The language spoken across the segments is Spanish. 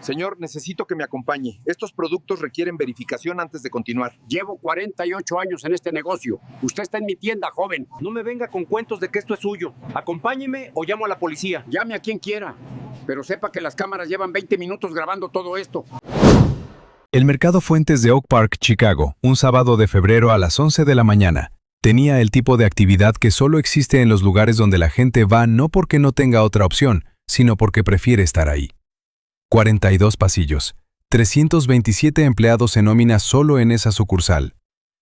Señor, necesito que me acompañe. Estos productos requieren verificación antes de continuar. Llevo 48 años en este negocio. Usted está en mi tienda, joven. No me venga con cuentos de que esto es suyo. Acompáñeme o llamo a la policía. Llame a quien quiera, pero sepa que las cámaras llevan 20 minutos grabando todo esto. El mercado Fuentes de Oak Park, Chicago, un sábado de febrero a las 11 de la mañana. Tenía el tipo de actividad que solo existe en los lugares donde la gente va no porque no tenga otra opción, sino porque prefiere estar ahí. 42 pasillos, 327 empleados en nómina solo en esa sucursal.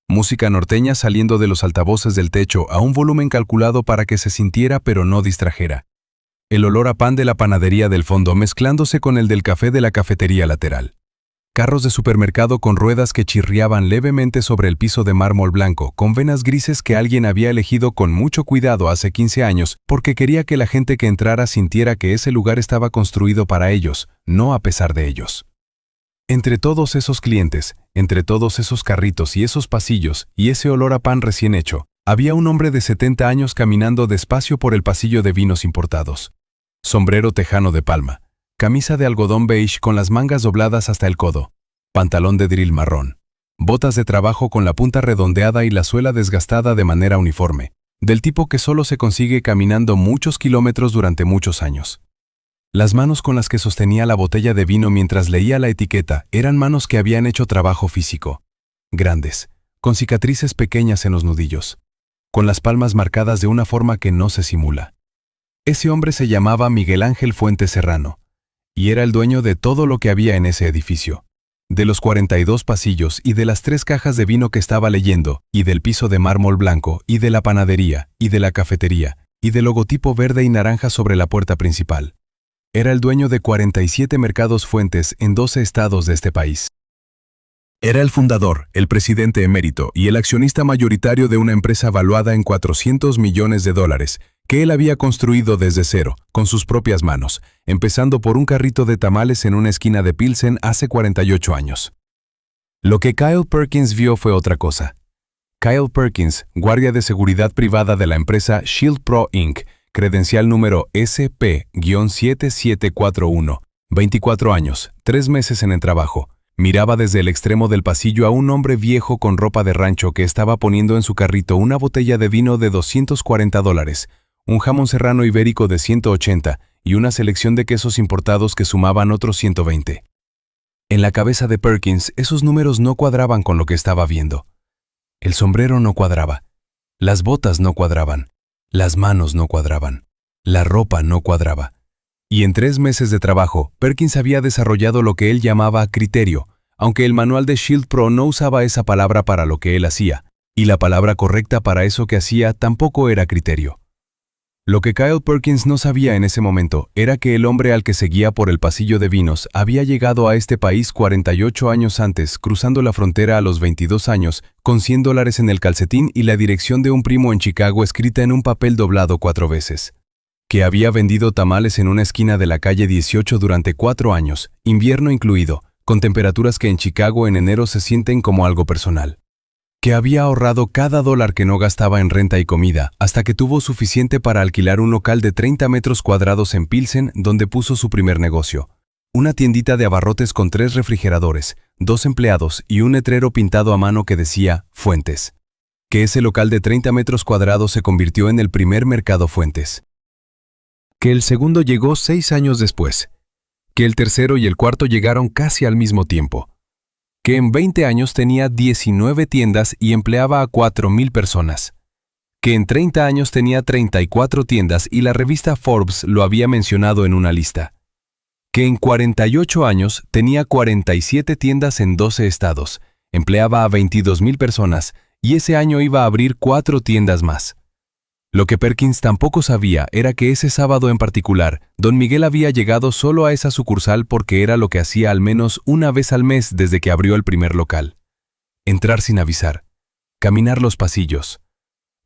Música norteña saliendo de los altavoces del techo a un volumen calculado para que se sintiera pero no distrajera. El olor a pan de la panadería del fondo mezclándose con el del café de la cafetería lateral. Carros de supermercado con ruedas que chirriaban levemente sobre el piso de mármol blanco, con venas grises que alguien había elegido con mucho cuidado hace 15 años porque quería que la gente que entrara sintiera que ese lugar estaba construido para ellos, no a pesar de ellos. Entre todos esos clientes, entre todos esos carritos y esos pasillos y ese olor a pan recién hecho, había un hombre de 70 años caminando despacio por el pasillo de vinos importados. Sombrero tejano de palma. Camisa de algodón beige con las mangas dobladas hasta el codo, pantalón de drill marrón, botas de trabajo con la punta redondeada y la suela desgastada de manera uniforme, del tipo que solo se consigue caminando muchos kilómetros durante muchos años. Las manos con las que sostenía la botella de vino mientras leía la etiqueta eran manos que habían hecho trabajo físico, grandes, con cicatrices pequeñas en los nudillos, con las palmas marcadas de una forma que no se simula. Ese hombre se llamaba Miguel Ángel Fuentes Serrano, y era el dueño de todo lo que había en ese edificio, de los 42 pasillos y de las 3 cajas de vino que estaba leyendo, y del piso de mármol blanco, y de la panadería, y de la cafetería, y del logotipo verde y naranja sobre la puerta principal. Era el dueño de 47 mercados Fuentes en 12 estados de este país. Era el fundador, el presidente emérito y el accionista mayoritario de una empresa valuada en $400 millones, que él había construido desde cero, con sus propias manos, empezando por un carrito de tamales en una esquina de Pilsen hace 48 años. Lo que Kyle Perkins vio fue otra cosa. Kyle Perkins, guardia de seguridad privada de la empresa Shield Pro Inc., credencial número SP-7741, 24 años, 3 meses en el trabajo, miraba desde el extremo del pasillo a un hombre viejo con ropa de rancho que estaba poniendo en su carrito una botella de vino de $240, un jamón serrano ibérico de 180 y una selección de quesos importados que sumaban otros 120. En la cabeza de Perkins, esos números no cuadraban con lo que estaba viendo. El sombrero no cuadraba, las botas no cuadraban, las manos no cuadraban, la ropa no cuadraba. Y en 3 meses de trabajo, Perkins había desarrollado lo que él llamaba criterio, aunque el manual de Shield Pro no usaba esa palabra para lo que él hacía, y la palabra correcta para eso que hacía tampoco era criterio. Lo que Kyle Perkins no sabía en ese momento era que el hombre al que seguía por el pasillo de vinos había llegado a este país 48 años antes, cruzando la frontera a los 22 años, con $100 en el calcetín y la dirección de un primo en Chicago escrita en un papel doblado 4 veces. Que había vendido tamales en una esquina de la calle 18 durante 4 años, invierno incluido, con temperaturas que en Chicago en enero se sienten como algo personal. Que había ahorrado cada dólar que no gastaba en renta y comida, hasta que tuvo suficiente para alquilar un local de 30 metros cuadrados en Pilsen, donde puso su primer negocio. Una tiendita de abarrotes con 3 refrigeradores, 2 empleados y un letrero pintado a mano que decía Fuentes. Que ese local de 30 metros cuadrados se convirtió en el primer mercado Fuentes. Que el segundo llegó 6 años después. Que el tercero y el cuarto llegaron casi al mismo tiempo. Que en 20 años tenía 19 tiendas y empleaba a 4,000 personas. Que en 30 años tenía 34 tiendas y la revista Forbes lo había mencionado en una lista. Que en 48 años tenía 47 tiendas en 12 estados, empleaba a 22,000 personas y ese año iba a abrir 4 tiendas más. Lo que Perkins tampoco sabía era que ese sábado en particular, don Miguel había llegado solo a esa sucursal porque era lo que hacía al menos una vez al mes desde que abrió el primer local. Entrar sin avisar, caminar los pasillos,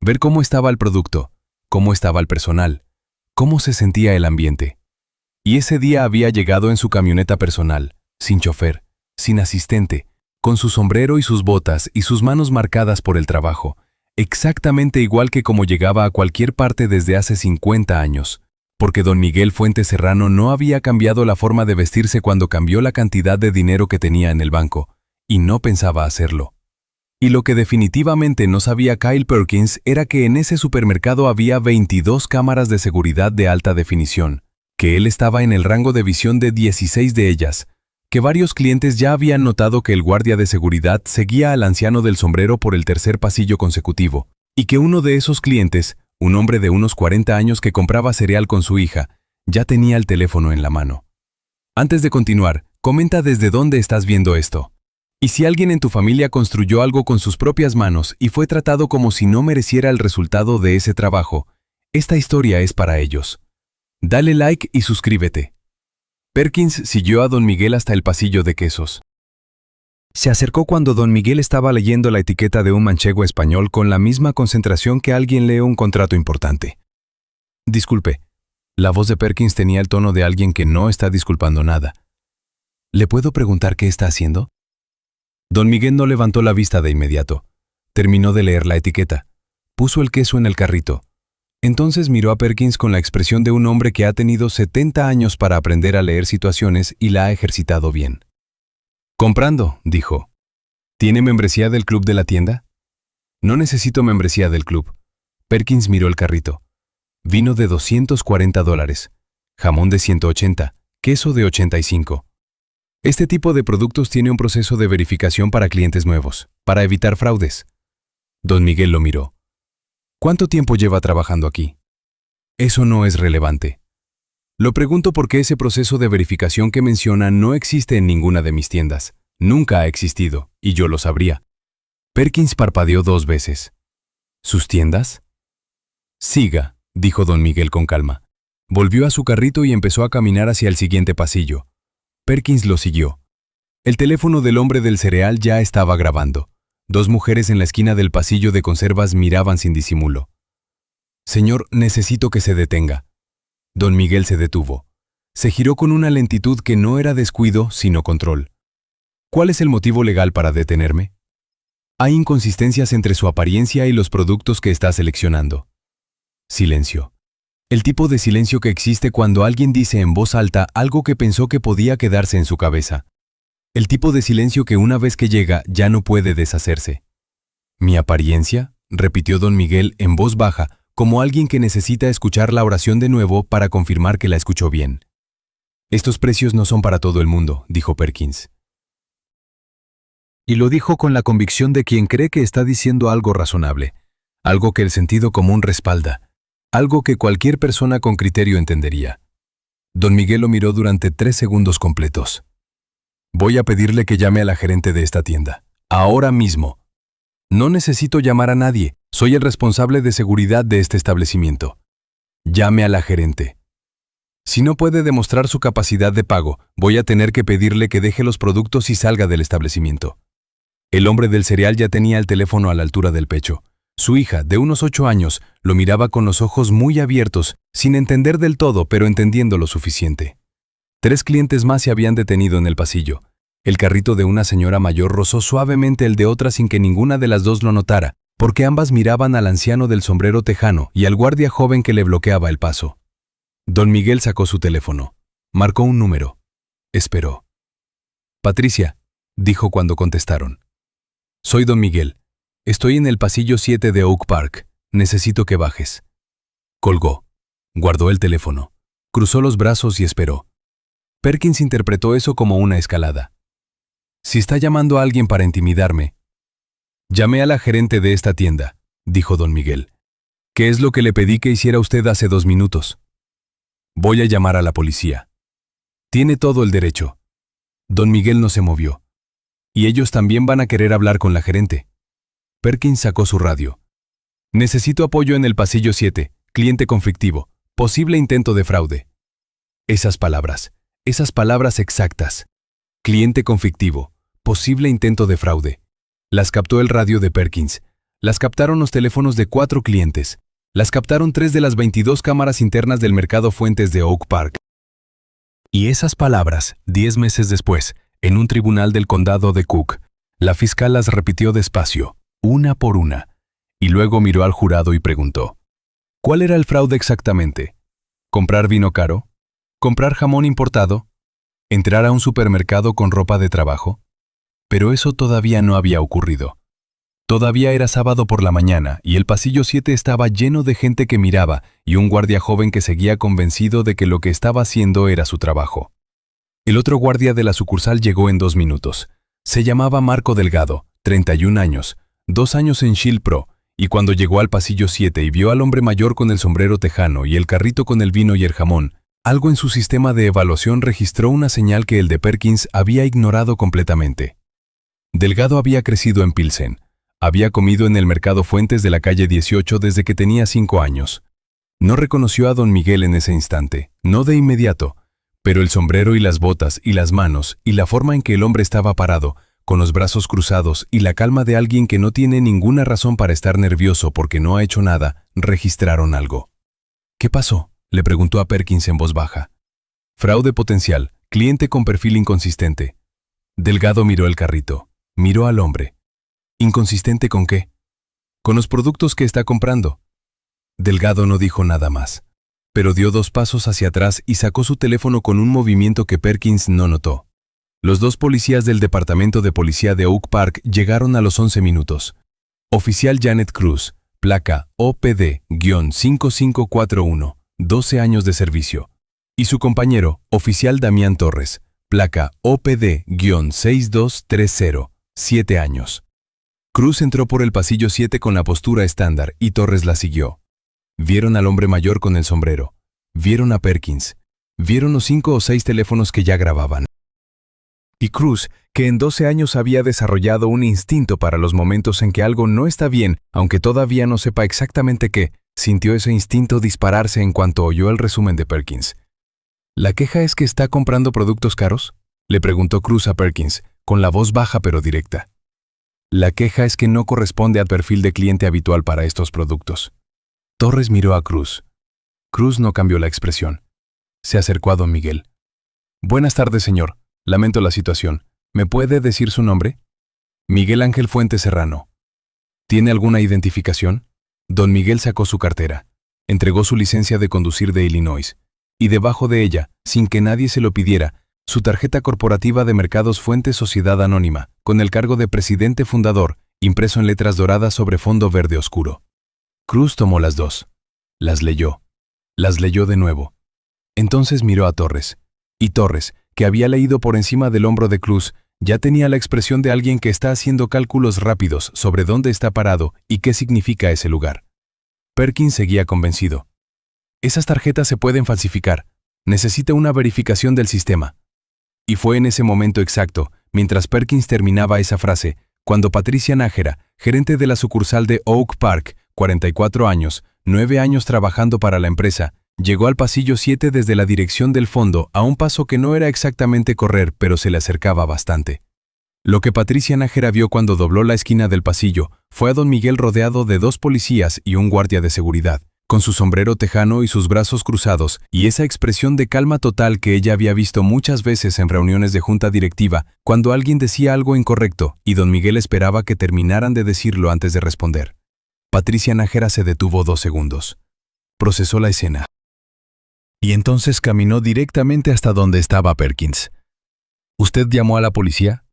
ver cómo estaba el producto, cómo estaba el personal, cómo se sentía el ambiente. Y ese día había llegado en su camioneta personal, sin chofer, sin asistente, con su sombrero y sus botas y sus manos marcadas por el trabajo, exactamente igual que como llegaba a cualquier parte desde hace 50 años, porque don Miguel Fuentes Serrano no había cambiado la forma de vestirse cuando cambió la cantidad de dinero que tenía en el banco, y no pensaba hacerlo. Y lo que definitivamente no sabía Kyle Perkins era que en ese supermercado había 22 cámaras de seguridad de alta definición, que él estaba en el rango de visión de 16 de ellas, que varios clientes ya habían notado que el guardia de seguridad seguía al anciano del sombrero por el tercer pasillo consecutivo, y que uno de esos clientes, un hombre de unos 40 años que compraba cereal con su hija, ya tenía el teléfono en la mano. Antes de continuar, comenta desde dónde estás viendo esto. Y si alguien en tu familia construyó algo con sus propias manos y fue tratado como si no mereciera el resultado de ese trabajo, esta historia es para ellos. Dale like y suscríbete. Perkins siguió a don Miguel hasta el pasillo de quesos. Se acercó cuando don Miguel estaba leyendo la etiqueta de un manchego español con la misma concentración que alguien lee un contrato importante. Disculpe, la voz de Perkins tenía el tono de alguien que no está disculpando nada. ¿Le puedo preguntar qué está haciendo? Don Miguel no levantó la vista de inmediato. Terminó de leer la etiqueta. Puso el queso en el carrito. Entonces miró a Perkins con la expresión de un hombre que ha tenido 70 años para aprender a leer situaciones y la ha ejercitado bien. Comprando, dijo. ¿Tiene membresía del club de la tienda? No necesito membresía del club. Perkins miró el carrito. Vino de $240, jamón de 180, queso de 85. Este tipo de productos tiene un proceso de verificación para clientes nuevos, para evitar fraudes. Don Miguel lo miró. ¿Cuánto tiempo lleva trabajando aquí? Eso no es relevante. Lo pregunto porque ese proceso de verificación que menciona no existe en ninguna de mis tiendas. Nunca ha existido, y yo lo sabría. Perkins parpadeó 2 veces. ¿Sus tiendas? Siga, dijo don Miguel con calma. Volvió a su carrito y empezó a caminar hacia el siguiente pasillo. Perkins lo siguió. El teléfono del hombre del cereal ya estaba grabando. 2 mujeres en la esquina del pasillo de conservas miraban sin disimulo. Señor, necesito que se detenga. Don Miguel se detuvo. Se giró con una lentitud que no era descuido, sino control. ¿Cuál es el motivo legal para detenerme? Hay inconsistencias entre su apariencia y los productos que está seleccionando. Silencio. El tipo de silencio que existe cuando alguien dice en voz alta algo que pensó que podía quedarse en su cabeza. El tipo de silencio que una vez que llega ya no puede deshacerse. ¿Mi apariencia?, repitió don Miguel en voz baja, como alguien que necesita escuchar la oración de nuevo para confirmar que la escuchó bien. Estos precios no son para todo el mundo, dijo Perkins. Y lo dijo con la convicción de quien cree que está diciendo algo razonable, algo que el sentido común respalda, algo que cualquier persona con criterio entendería. Don Miguel lo miró durante 3 segundos completos. Voy a pedirle que llame a la gerente de esta tienda. Ahora mismo. No necesito llamar a nadie. Soy el responsable de seguridad de este establecimiento. Llame a la gerente. Si no puede demostrar su capacidad de pago, voy a tener que pedirle que deje los productos y salga del establecimiento. El hombre del cereal ya tenía el teléfono a la altura del pecho. Su hija, de unos 8 años, lo miraba con los ojos muy abiertos, sin entender del todo, pero entendiendo lo suficiente. 3 clientes más se habían detenido en el pasillo. El carrito de una señora mayor rozó suavemente el de otra sin que ninguna de las dos lo notara, porque ambas miraban al anciano del sombrero tejano y al guardia joven que le bloqueaba el paso. Don Miguel sacó su teléfono. Marcó un número. Esperó. Patricia, dijo cuando contestaron. Soy don Miguel. Estoy en el pasillo 7 de Oak Park. Necesito que bajes. Colgó. Guardó el teléfono. Cruzó los brazos y esperó. Perkins interpretó eso como una escalada. Si está llamando a alguien para intimidarme. Llamé a la gerente de esta tienda, dijo don Miguel. ¿Qué es lo que le pedí que hiciera usted hace 2 minutos? Voy a llamar a la policía. Tiene todo el derecho. Don Miguel no se movió. Y ellos también van a querer hablar con la gerente. Perkins sacó su radio. Necesito apoyo en el pasillo 7, cliente conflictivo, posible intento de fraude. Esas palabras exactas. Cliente conflictivo, posible intento de fraude. Las captó el radio de Perkins. Las captaron los teléfonos de 4 clientes. Las captaron 3 de las 22 cámaras internas del mercado Fuentes de Oak Park. Y esas palabras, 10 meses después, en un tribunal del condado de Cook, la fiscal las repitió despacio, una por una, y luego miró al jurado y preguntó: ¿cuál era el fraude exactamente? ¿Comprar vino caro? ¿Comprar jamón importado? ¿Entrar a un supermercado con ropa de trabajo? Pero eso todavía no había ocurrido. Todavía era sábado por la mañana y el pasillo 7 estaba lleno de gente que miraba y un guardia joven que seguía convencido de que lo que estaba haciendo era su trabajo. El otro guardia de la sucursal llegó en 2 minutos. Se llamaba Marco Delgado, 31 años, 2 años en Shield Pro, y cuando llegó al pasillo 7 y vio al hombre mayor con el sombrero tejano y el carrito con el vino y el jamón, algo en su sistema de evaluación registró una señal que el de Perkins había ignorado completamente. Delgado había crecido en Pilsen. Había comido en el Mercado Fuentes de la calle 18 desde que tenía 5 años. No reconoció a don Miguel en ese instante, no de inmediato, pero el sombrero y las botas y las manos y la forma en que el hombre estaba parado, con los brazos cruzados y la calma de alguien que no tiene ninguna razón para estar nervioso porque no ha hecho nada, registraron algo. ¿Qué pasó?, le preguntó a Perkins en voz baja. Fraude potencial, cliente con perfil inconsistente. Delgado miró el carrito, miró al hombre. ¿Inconsistente con qué? Con los productos que está comprando. Delgado no dijo nada más, pero dio 2 pasos hacia atrás y sacó su teléfono con un movimiento que Perkins no notó. Los 2 policías del Departamento de Policía de Oak Park llegaron a los 11 minutos. Oficial Janet Cruz, placa OPD-5541, 12 años de servicio. Y su compañero, oficial Damián Torres, placa OPD-6230, 7 años. Cruz entró por el pasillo 7 con la postura estándar y Torres la siguió. Vieron al hombre mayor con el sombrero. Vieron a Perkins. Vieron los 5 o 6 teléfonos que ya grababan. Y Cruz, que en 12 años había desarrollado un instinto para los momentos en que algo no está bien, aunque todavía no sepa exactamente qué, sintió ese instinto dispararse en cuanto oyó el resumen de Perkins. ¿La queja es que está comprando productos caros?, le preguntó Cruz a Perkins, con la voz baja pero directa. La queja es que no corresponde al perfil de cliente habitual para estos productos. Torres miró a Cruz. Cruz no cambió la expresión. Se acercó a don Miguel. Buenas tardes, señor. Lamento la situación. ¿Me puede decir su nombre? Miguel Ángel Fuentes Serrano. ¿Tiene alguna identificación? Don Miguel sacó su cartera. Entregó su licencia de conducir de Illinois. Y debajo de ella, sin que nadie se lo pidiera, su tarjeta corporativa de Mercados Fuentes Sociedad Anónima, con el cargo de presidente fundador, impreso en letras doradas sobre fondo verde oscuro. Cruz tomó las 2. Las leyó. Las leyó de nuevo. Entonces miró a Torres. Y Torres, que había leído por encima del hombro de Cruz, ya tenía la expresión de alguien que está haciendo cálculos rápidos sobre dónde está parado y qué significa ese lugar. Perkins seguía convencido. Esas tarjetas se pueden falsificar. Necesita una verificación del sistema. Y fue en ese momento exacto, mientras Perkins terminaba esa frase, cuando Patricia Nájera, gerente de la sucursal de Oak Park, 44 años, 9 años trabajando para la empresa, llegó al pasillo 7 desde la dirección del fondo a un paso que no era exactamente correr, pero se le acercaba bastante. Lo que Patricia Nájera vio cuando dobló la esquina del pasillo fue a don Miguel rodeado de 2 policías y un guardia de seguridad, con su sombrero tejano y sus brazos cruzados, y esa expresión de calma total que ella había visto muchas veces en reuniones de junta directiva cuando alguien decía algo incorrecto y don Miguel esperaba que terminaran de decirlo antes de responder. Patricia Nájera se detuvo 2 segundos. Procesó la escena. Y entonces caminó directamente hasta donde estaba Perkins. ¿Usted llamó a la policía?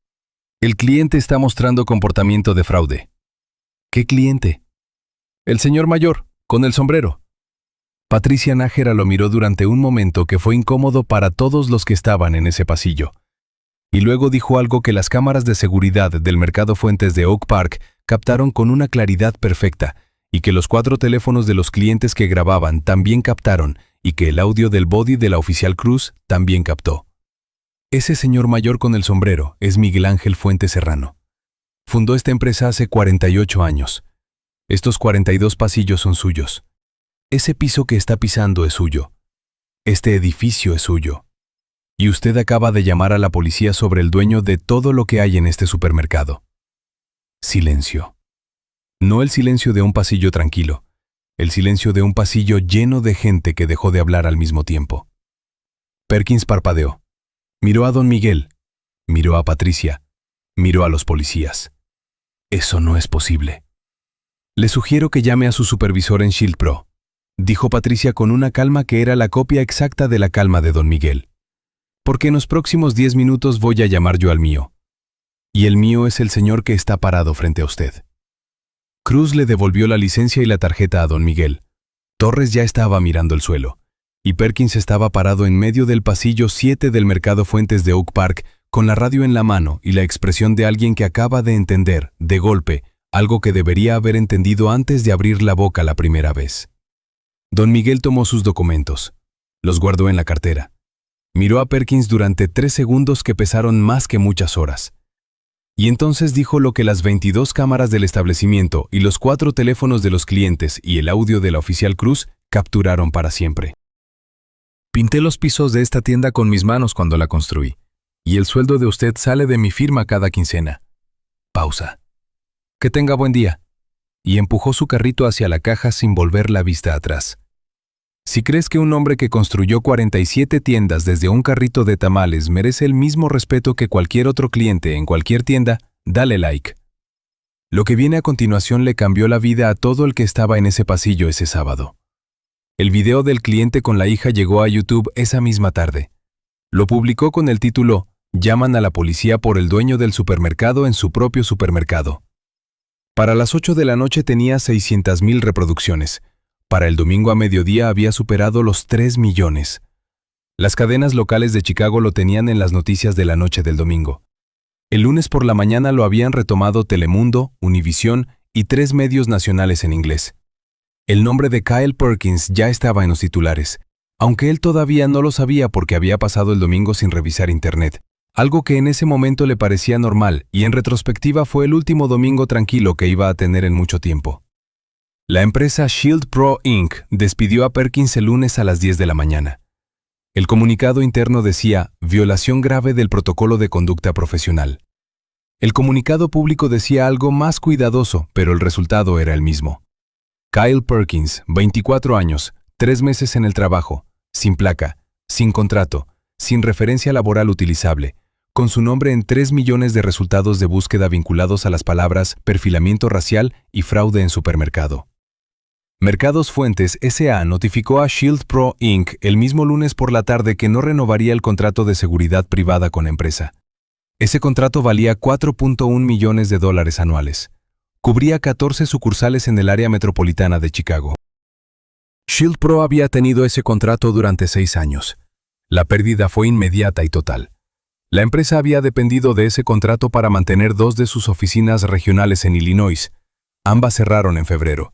El cliente está mostrando comportamiento de fraude. ¿Qué cliente? El señor mayor, con el sombrero. Patricia Nájera lo miró durante un momento que fue incómodo para todos los que estaban en ese pasillo. Y luego dijo algo que las cámaras de seguridad del Mercado Fuentes de Oak Park captaron con una claridad perfecta, y que los 4 teléfonos de los clientes que grababan también captaron, y que el audio del body de la oficial Cruz también captó. Ese señor mayor con el sombrero es Miguel Ángel Fuentes Serrano. Fundó esta empresa hace 48 años. Estos 42 pasillos son suyos. Ese piso que está pisando es suyo. Este edificio es suyo. Y usted acaba de llamar a la policía sobre el dueño de todo lo que hay en este supermercado. Silencio. No el silencio de un pasillo tranquilo, el silencio de un pasillo lleno de gente que dejó de hablar al mismo tiempo. Perkins parpadeó. Miró a don Miguel, miró a Patricia, miró a los policías. Eso no es posible. Le sugiero que llame a su supervisor en Shield Pro. dijo Patricia con una calma que era la copia exacta de la calma de don Miguel. Porque en los próximos 10 minutos voy a llamar yo al mío. Y el mío es el señor que está parado frente a usted. Cruz le devolvió la licencia y la tarjeta a don Miguel. Torres ya estaba mirando el suelo, y Perkins estaba parado en medio del pasillo 7 del Mercado Fuentes de Oak Park, con la radio en la mano y la expresión de alguien que acaba de entender, de golpe, algo que debería haber entendido antes de abrir la boca la primera vez. Don Miguel tomó sus documentos. Los guardó en la cartera. Miró a Perkins durante 3 segundos que pesaron más que muchas horas. Y entonces dijo lo que las 22 cámaras del establecimiento y los 4 teléfonos de los clientes y el audio de la oficial Cruz capturaron para siempre. Pinté los pisos de esta tienda con mis manos cuando la construí, y el sueldo de usted sale de mi firma cada quincena. Pausa. Que tenga buen día. Y empujó su carrito hacia la caja sin volver la vista atrás. Si crees que un hombre que construyó 47 tiendas desde un carrito de tamales merece el mismo respeto que cualquier otro cliente en cualquier tienda, dale like. Lo que viene a continuación le cambió la vida a todo el que estaba en ese pasillo ese sábado. El video del cliente con la hija llegó a YouTube esa misma tarde. Lo publicó con el título «Llaman a la policía por el dueño del supermercado en su propio supermercado». Para las 8 de la noche tenía 600,000 reproducciones. Para el domingo a mediodía había superado los 3 millones. Las cadenas locales de Chicago lo tenían en las noticias de la noche del domingo. El lunes por la mañana lo habían retomado Telemundo, Univisión y 3 medios nacionales en inglés. El nombre de Kyle Perkins ya estaba en los titulares, aunque él todavía no lo sabía porque había pasado el domingo sin revisar internet. Algo que en ese momento le parecía normal y en retrospectiva fue el último domingo tranquilo que iba a tener en mucho tiempo. La empresa Shield Pro Inc. despidió a Perkins el lunes a las 10 de la mañana. El comunicado interno decía violación grave del protocolo de conducta profesional. El comunicado público decía algo más cuidadoso, pero el resultado era el mismo. Kyle Perkins, 24 años, 3 meses en el trabajo, sin placa, sin contrato, sin referencia laboral utilizable, con su nombre en 3 millones de resultados de búsqueda vinculados a las palabras perfilamiento racial y fraude en supermercado. Mercados Fuentes S.A. notificó a Shield Pro Inc. el mismo lunes por la tarde que no renovaría el contrato de seguridad privada con la empresa. Ese contrato valía $4.1 millones anuales. Cubría 14 sucursales en el área metropolitana de Chicago. Shield Pro había tenido ese contrato durante 6 años. La pérdida fue inmediata y total. La empresa había dependido de ese contrato para mantener 2 de sus oficinas regionales en Illinois. Ambas cerraron en febrero.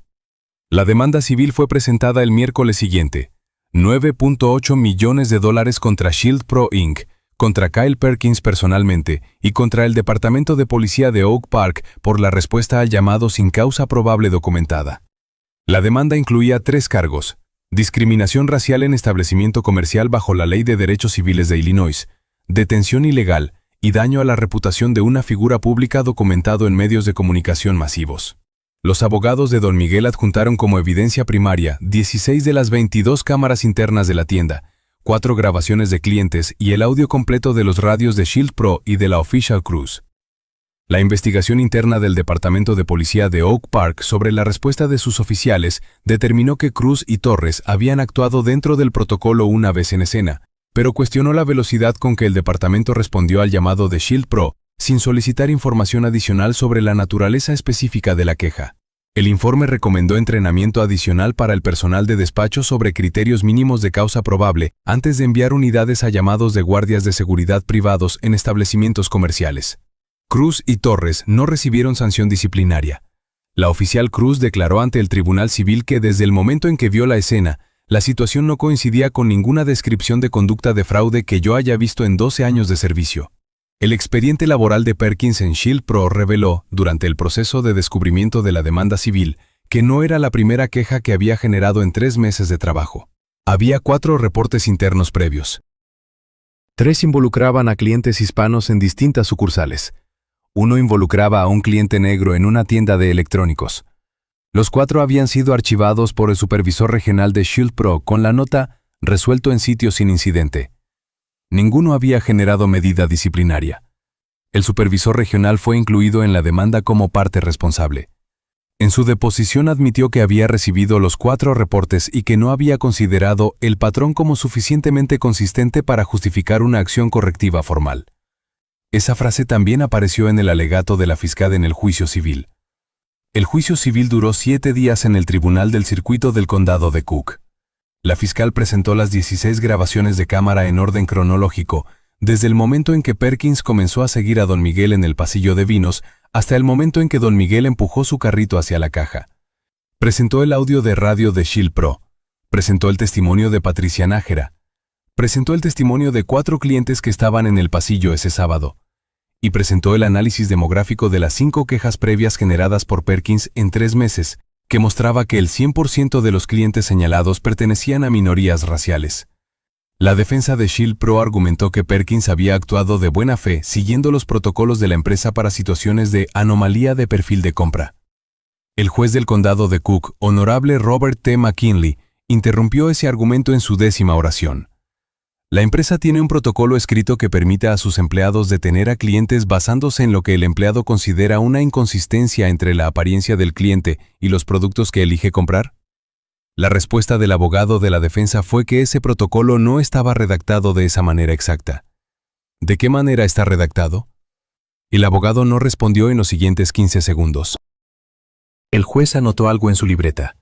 La demanda civil fue presentada el miércoles siguiente. $9.8 millones contra Shield Pro Inc., contra Kyle Perkins personalmente y contra el Departamento de Policía de Oak Park por la respuesta al llamado sin causa probable documentada. La demanda incluía 3 cargos: discriminación racial en establecimiento comercial bajo la Ley de Derechos Civiles de Illinois, detención ilegal y daño a la reputación de una figura pública documentado en medios de comunicación masivos. Los abogados de don Miguel adjuntaron como evidencia primaria 16 de las 22 cámaras internas de la tienda, 4 grabaciones de clientes y el audio completo de los radios de Shield Pro y de la Official Cruz. La investigación interna del Departamento de Policía de Oak Park sobre la respuesta de sus oficiales determinó que Cruz y Torres habían actuado dentro del protocolo una vez en escena, pero cuestionó la velocidad con que el departamento respondió al llamado de Shield Pro, sin solicitar información adicional sobre la naturaleza específica de la queja. El informe recomendó entrenamiento adicional para el personal de despacho sobre criterios mínimos de causa probable antes de enviar unidades a llamados de guardias de seguridad privados en establecimientos comerciales. Cruz y Torres no recibieron sanción disciplinaria. La oficial Cruz declaró ante el Tribunal Civil que desde el momento en que vio la escena, la situación no coincidía con ninguna descripción de conducta de fraude que yo haya visto en 12 años de servicio. El expediente laboral de Perkins en Shield Pro reveló, durante el proceso de descubrimiento de la demanda civil, que no era la primera queja que había generado en 3 meses de trabajo. Había 4 reportes internos previos. 3 involucraban a clientes hispanos en distintas sucursales. 1 involucraba a un cliente negro en una tienda de electrónicos. Los 4 habían sido archivados por el supervisor regional de Shield Pro con la nota «Resuelto en sitio sin incidente». Ninguno había generado medida disciplinaria. El supervisor regional fue incluido en la demanda como parte responsable. En su deposición admitió que había recibido los 4 reportes y que no había considerado el patrón como suficientemente consistente para justificar una acción correctiva formal. Esa frase también apareció en el alegato de la fiscal en el juicio civil. El juicio civil duró 7 días en el Tribunal del Circuito del Condado de Cook. La fiscal presentó las 16 grabaciones de cámara en orden cronológico, desde el momento en que Perkins comenzó a seguir a Don Miguel en el pasillo de vinos hasta el momento en que Don Miguel empujó su carrito hacia la caja. Presentó el audio de radio de Shield Pro. Presentó el testimonio de Patricia Nájera. Presentó el testimonio de 4 clientes que estaban en el pasillo ese sábado. Y presentó el análisis demográfico de las 5 quejas previas generadas por Perkins en 3 meses, que mostraba que el 100% de los clientes señalados pertenecían a minorías raciales. La defensa de Shield Pro argumentó que Perkins había actuado de buena fe siguiendo los protocolos de la empresa para situaciones de anomalía de perfil de compra. El juez del condado de Cook, honorable Robert T. McKinley, interrumpió ese argumento en su 10ª oración. La empresa tiene un protocolo escrito que permite a sus empleados detener a clientes basándose en lo que el empleado considera una inconsistencia entre la apariencia del cliente y los productos que elige comprar. La respuesta del abogado de la defensa fue que ese protocolo no estaba redactado de esa manera exacta. ¿De qué manera está redactado? El abogado no respondió en los siguientes 15 segundos. El juez anotó algo en su libreta.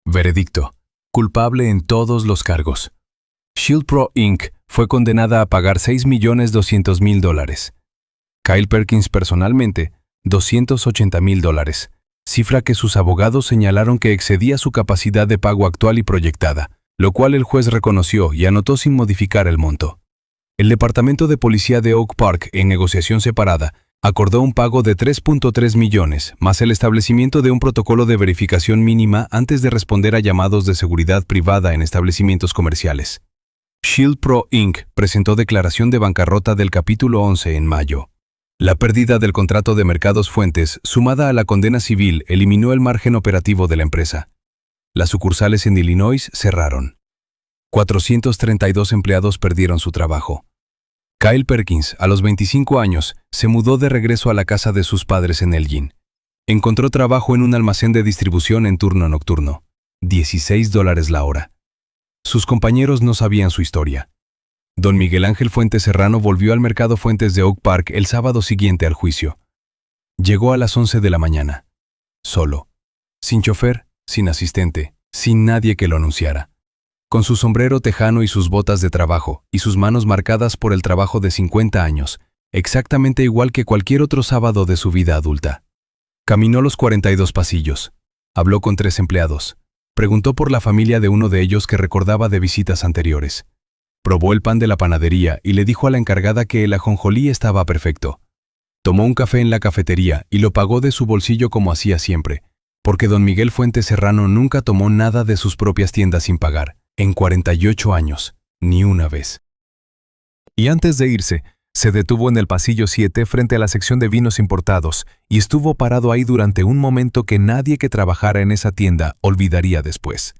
Veredicto: culpable en todos los cargos. Shield Pro Inc. fue condenada a pagar $6.200.000. Kyle Perkins personalmente, $280.000. Cifra que sus abogados señalaron que excedía su capacidad de pago actual y proyectada, lo cual el juez reconoció y anotó sin modificar el monto. El Departamento de Policía de Oak Park, en negociación separada, acordó un pago de $3.3 millones, más el establecimiento de un protocolo de verificación mínima antes de responder a llamados de seguridad privada en establecimientos comerciales. Shield Pro Inc. presentó declaración de bancarrota del capítulo 11 en mayo. La pérdida del contrato de Mercados Fuentes, sumada a la condena civil, eliminó el margen operativo de la empresa. Las sucursales en Illinois cerraron. 432 empleados perdieron su trabajo. Kyle Perkins, a los 25 años, se mudó de regreso a la casa de sus padres en Elgin. Encontró trabajo en un almacén de distribución en turno nocturno. $16 la hora. Sus compañeros no sabían su historia. Don Miguel Ángel Fuentes Serrano volvió al Mercado Fuentes de Oak Park el sábado siguiente al juicio. Llegó a las 11 de la mañana. Solo. Sin chofer, sin asistente, sin nadie que lo anunciara. Con su sombrero tejano y sus botas de trabajo, y sus manos marcadas por el trabajo de 50 años, exactamente igual que cualquier otro sábado de su vida adulta. Caminó los 42 pasillos. Habló con 3 empleados. Preguntó por la familia de uno de ellos que recordaba de visitas anteriores. Probó el pan de la panadería y le dijo a la encargada que el ajonjolí estaba perfecto. Tomó un café en la cafetería y lo pagó de su bolsillo como hacía siempre, porque don Miguel Fuentes Serrano nunca tomó nada de sus propias tiendas sin pagar, en 48 años, ni una vez. Y antes de irse, se detuvo en el pasillo 7 frente a la sección de vinos importados y estuvo parado ahí durante un momento que nadie que trabajara en esa tienda olvidaría después.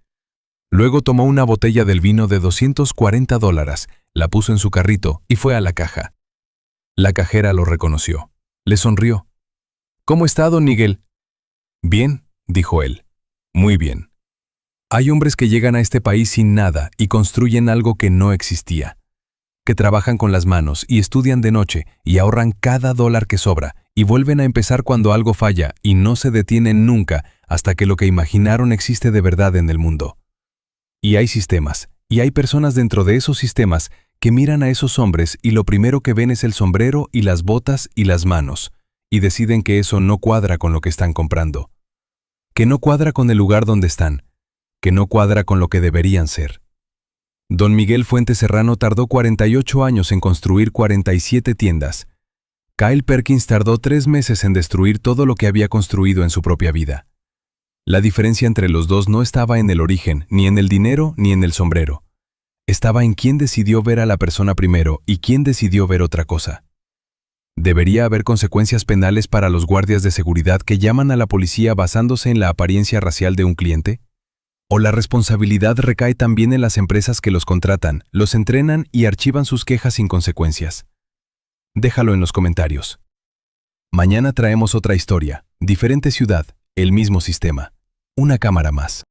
Luego tomó una botella del vino de $240, la puso en su carrito y fue a la caja. La cajera lo reconoció. Le sonrió. «¿Cómo está, don Miguel?» «Bien», dijo él. «Muy bien. Hay hombres que llegan a este país sin nada y construyen algo que no existía. Que trabajan con las manos y estudian de noche y ahorran cada dólar que sobra y vuelven a empezar cuando algo falla y no se detienen nunca hasta que lo que imaginaron existe de verdad en el mundo. Y hay sistemas, y hay personas dentro de esos sistemas que miran a esos hombres y lo primero que ven es el sombrero y las botas y las manos, y deciden que eso no cuadra con lo que están comprando. Que no cuadra con el lugar donde están, que no cuadra con lo que deberían ser. Don Miguel Fuentes Serrano tardó 48 años en construir 47 tiendas. Kyle Perkins tardó 3 meses en destruir todo lo que había construido en su propia vida. La diferencia entre los dos no estaba en el origen, ni en el dinero, ni en el sombrero. Estaba en quién decidió ver a la persona primero y quién decidió ver otra cosa. ¿Debería haber consecuencias penales para los guardias de seguridad que llaman a la policía basándose en la apariencia racial de un cliente? ¿O la responsabilidad recae también en las empresas que los contratan, los entrenan y archivan sus quejas sin consecuencias? Déjalo en los comentarios. Mañana traemos otra historia, diferente ciudad El mismo sistema. Una cámara más.